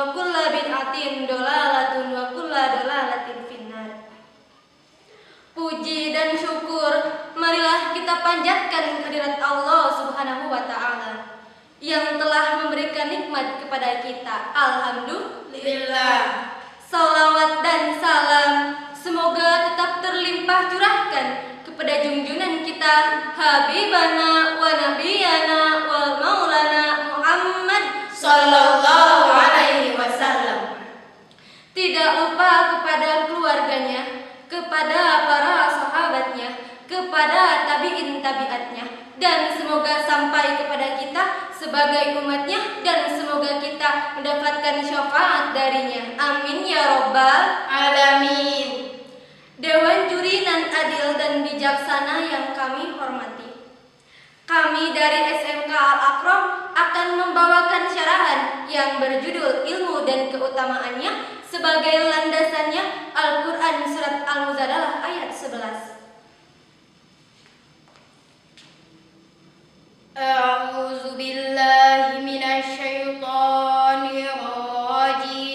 wa kulla bid'atin dolalatun wa kulla dolalatin finnar. Puji dan syukur marilah kita panjatkan kehadirat Allah Subhanahu wa Ta'ala yang telah memberikan nikmat kepada kita. Alhamdulillah. Salawat dan salam semoga tetap terlimpah curahkan kepada junjungan kita Habibana wa Nabiyana wa Maulana Muhammad sallallahu alaihi wasallam. Tidak lupa kepada keluarganya, kepada para sahabatnya, kepada tabi'in tabi'atnya, dan semoga sampai kepada kita sebagai umatnya, dan semoga kita mendapatkan syafaat darinya. Amin ya rabbal alamin. Dewan juri nan adil dan bijaksana yang kami hormati, kami dari SMK Al-Akram akan membawakan syarahan yang berjudul Ilmu dan Keutamaannya. Sebagai landasannya Al-Quran Surat Al-Mujadalah ayat 11. A'udzu billahi minasy syaithanir rajim.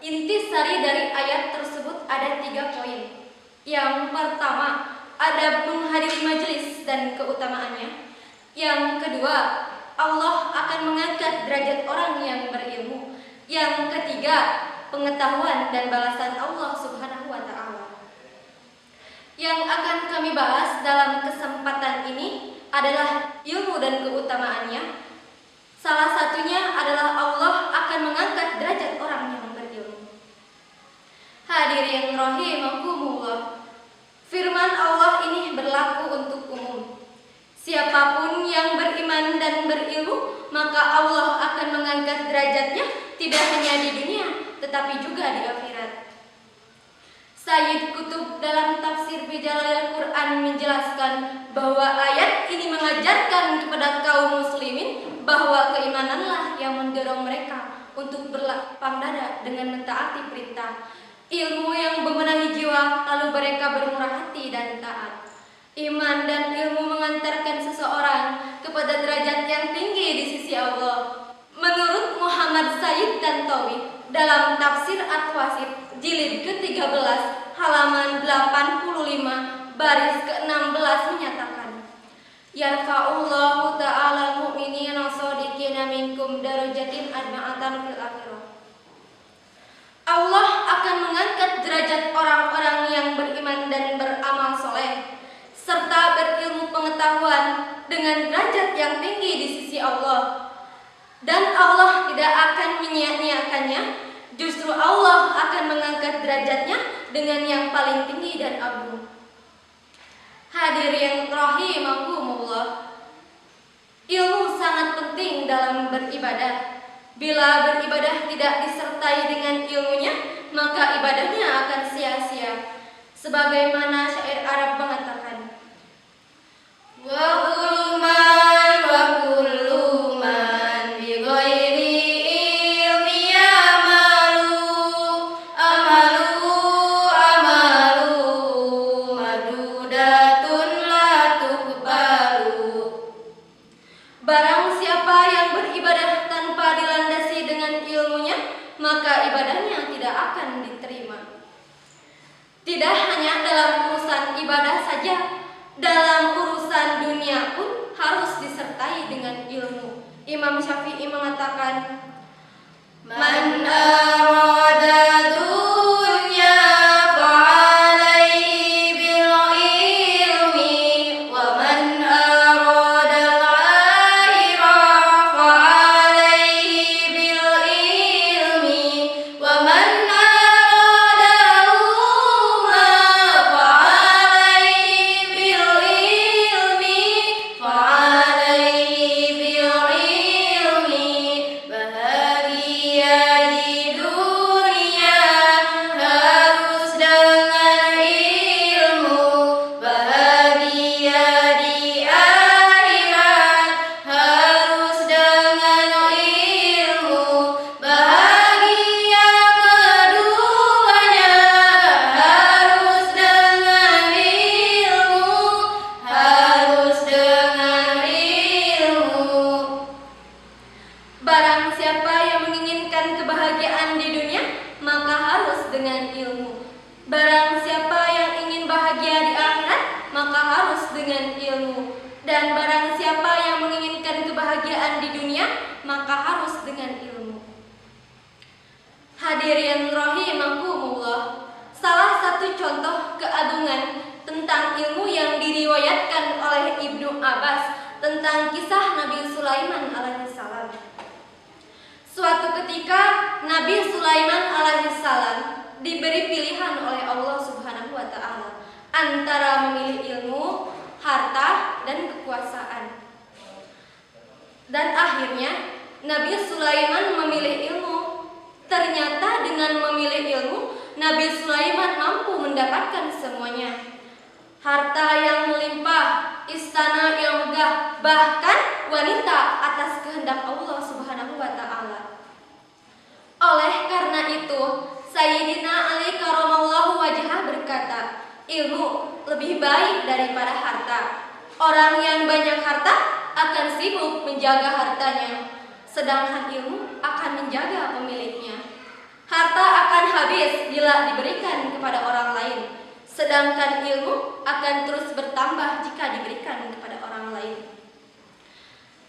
Intisari dari ayat tersebut ada 3 poin. Yang pertama, adab menghadiri majelis dan keutamaannya. Yang kedua, Allah akan mengangkat derajat orang yang berilmu. Yang ketiga, pengetahuan dan balasan Allah Subhanahu wa Ta'ala. Yang akan kami bahas dalam kesempatan ini adalah ilmu dan keutamaannya. Salah satunya adalah Allah akan mengangkat derajat orang yang berilmu. Hadirin rahimakumullah. Firman Allah ini berlaku untuk umum. Siapapun yang beriman dan berilmu, maka Allah akan mengangkat derajatnya tidak hanya di dunia, tetapi juga di akhirat. Sayyid Qutb dalam tafsir Bijalalil Quran menjelaskan bahwa ayat ini mengajarkan kepada kaum muslimin bahwa keimananlah yang mendorong mereka untuk berlapang dada dengan mentaati perintah. Ilmu yang membenahi jiwa, lalu mereka bermurah hati dan taat. Iman dan ilmu mengantarkan seseorang kepada derajat yang tinggi di sisi Allah. Menurut Muhammad Sayyid Tantawi dalam tafsir At-Wasit jilid ke-13 halaman 85 baris ke-16 menyatakan, Yarfa'ullahu ta'ala al-mu'minina shadiqina minkum darajatin arba'atan fil akhirah. Allah akan mengangkat derajat orang-orang yang beriman dan beramal soleh serta berilmu pengetahuan dengan derajat yang tinggi di sisi Allah. Dan Allah tidak akan menyia-nyiakannya, justru Allah akan mengangkat derajatnya dengan yang paling tinggi dan agung. Hadirin rahimakumullah. Ilmu sangat penting dalam beribadah. Bila beribadah tidak disertai dengan ilmunya, maka ibadahnya akan sia-sia. Sebagaimana syair Arab mengatakan, wa kullu man bi ghairi ilmi amalu madudatun la tuqbalu. Barang siapa yang beribadah tanpa dilandasi dengan ilmunya, maka ibadahnya tidak akan diterima. Tidak hanya dalam urusan ibadah saja, dalam urusan dunia pun harus disertai dengan ilmu. Imam Syafi'i mengatakan, Man arada dunya fa'alaihi bil ilmi wa man arada al-akhirah fa'alaihi bil ilmi wa man arada al-umma fa'alaihi bil ilmi fa'alaihi bil ilmi. Bahagia di dunia harus dengan ilmu, bahagia di akhirat harus dengan ilmu, bahagia keduanya harus dengan ilmu, harus dengan ilmu. Barang siapa yang menginginkan kebahagiaan di dunia, maka harus dengan ilmu. Barang siapa yang ingin bahagia di akhirat, maka harus dengan ilmu. Dan barang siapa yang menginginkan kebahagiaan di dunia, maka harus dengan ilmu. Hadirin rahimakumullah. Salah satu contoh keagungan tentang ilmu yang diriwayatkan oleh Ibnu Abbas tentang kisah Nabi Sulaiman alaihissalam. Suatu ketika Nabi Sulaiman alaihissalam diberi pilihan oleh Allah Subhanahu wa taala antara memilih ilmu, harta, dan kekuasaan. Dan akhirnya Nabi Sulaiman memilih ilmu. Ternyata dengan memilih ilmu, Nabi Sulaiman mampu mendapatkan semuanya. Harta yang melimpah, istana yang megah, bahkan wanita atas kehendak Allah Subhanahu wa taala. Oleh karena itu, Sayyidina Ali karamallahu wajhah berkata, ilmu lebih baik daripada harta. Orang yang banyak harta akan sibuk menjaga hartanya, sedangkan ilmu akan menjaga pemiliknya. Harta akan habis bila diberikan kepada orang lain, sedangkan ilmu akan terus bertambah jika diberikan kepada orang lain.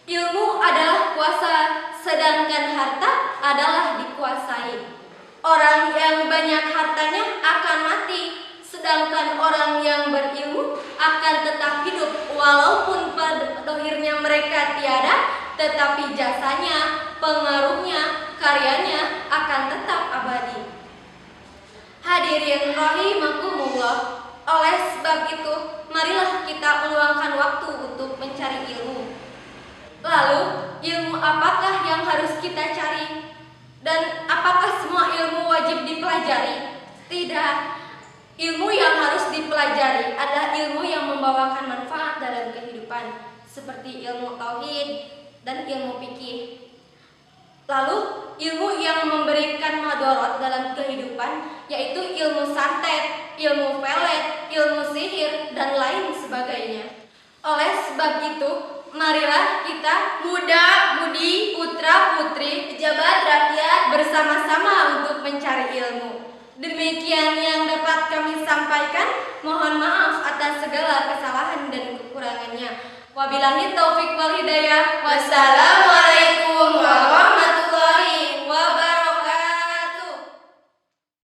Ilmu adalah kuasa, sedangkan harta adalah dikuasai. Orang yang banyak hartanya akan mati, sedangkan orang yang berilmu akan tetap hidup walaupun pada akhirnya mereka tiada, tetapi jasanya, pengaruhnya, karyanya akan tetap abadi. Hadirin rahimakumullah, oleh sebab itu, marilah kita meluangkan waktu untuk mencari ilmu. Lalu, ilmu apakah yang harus kita cari? Dan apakah semua ilmu wajib dipelajari? Tidak. Ilmu yang harus dipelajari adalah ilmu yang membawakan manfaat dalam kehidupan, seperti ilmu tauhid dan ilmu fikih. Lalu, ilmu yang memberikan madorot dalam kehidupan, yaitu ilmu santet, ilmu pelet, ilmu sihir, dan lain sebagainya. Oleh sebab itu, marilah kita muda-mudi, putra-putri, pejabat rakyat bersama-sama untuk mencari ilmu. Demikian yang dapat kami sampaikan. Mohon maaf atas segala kesalahan dan kekurangannya. Wabillahi taufik wal hidayah. Wassalamualaikum warahmatullahi wabarakatuh.